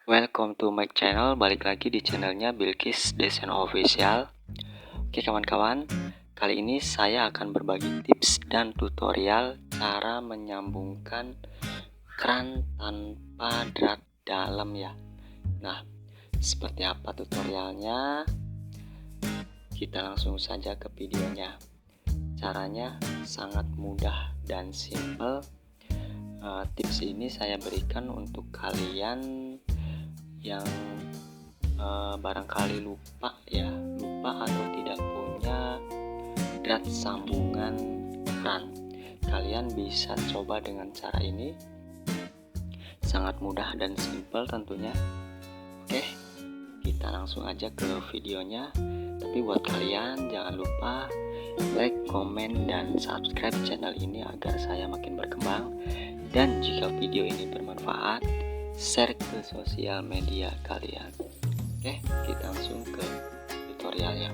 Welcome to my channel, balik lagi di channelnya Bilkis Desain Official. Oke kawan-kawan, kali ini saya akan berbagi tips dan tutorial cara menyambungkan kran tanpa drat dalam ya. Nah, seperti apa tutorialnya? Kita langsung saja ke videonya. Caranya sangat mudah dan simple. Tips ini saya berikan untuk kalian yang barangkali lupa atau tidak punya drat sambungan kran. Kalian bisa coba dengan cara ini, sangat mudah dan simple tentunya. Oke, kita langsung aja ke videonya. Tapi buat kalian jangan lupa like, komen, dan subscribe channel ini agar saya makin berkembang. Dan jika video ini bermanfaat, share ke sosial media kalian. Oke, kita langsung ke tutorialnya.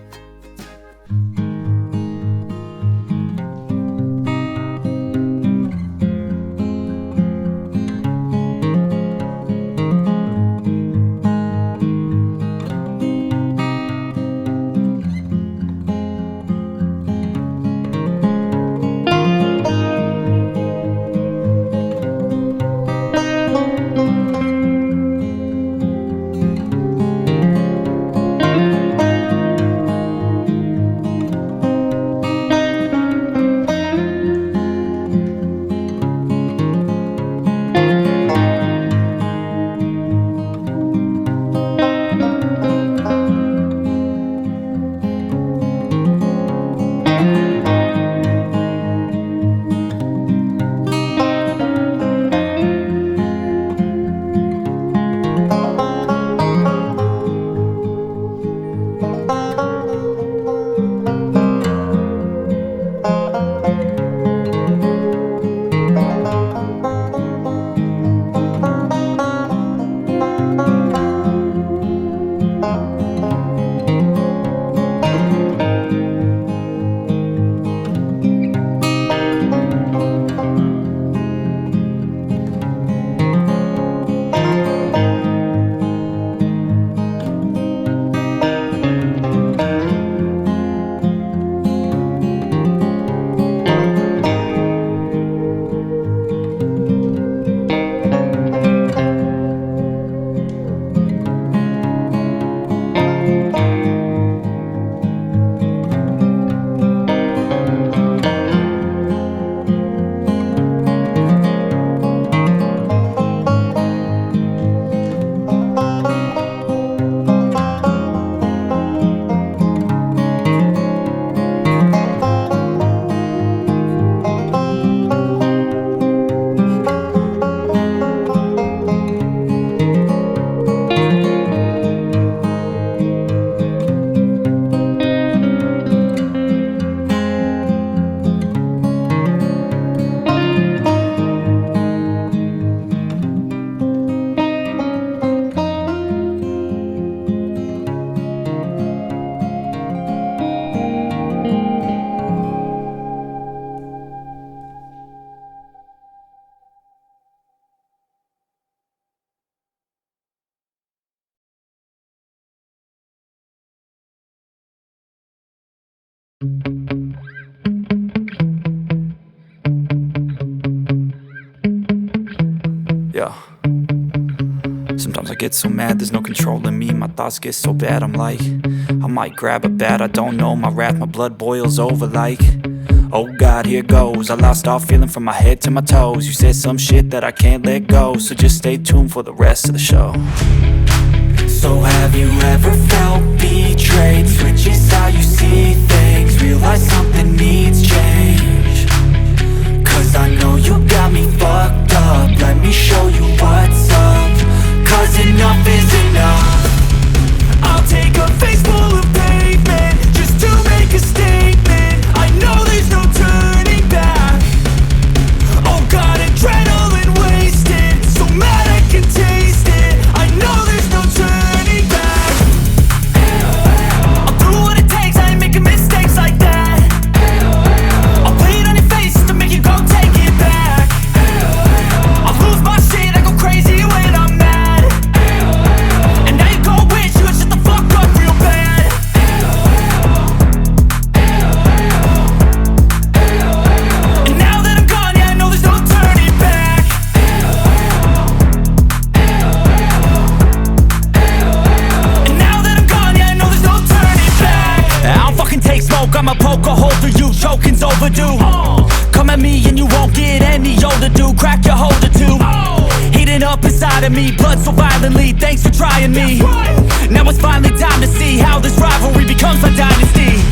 Yeah. Sometimes I get so mad, there's no controlling me. My thoughts get so bad, I'm like, I might grab a bat, I don't know. My wrath, my blood boils over like, oh God, here goes. I lost all feeling from my head to my toes. You said some shit that I can't let go, so just stay tuned for the rest of the show. So have you ever felt betrayed? Switches how you see things, realize something needs change. Cause I know you got me fucked up, let me show you what's up. Cause enough is enough. I'll take a face full of pavement just to make a statement. I know there's no turning back. Oh God, adrenaline wasted, so mad I can taste it. I know there's no turning back. I'll do what it takes, I ain't making mistakes like that. I'll play it on your face to make you go take it back. I'll lose my shit, I go crazy when I defying me, blood so violently, thanks for trying me. Now it's finally time to see how this rivalry becomes my dynasty.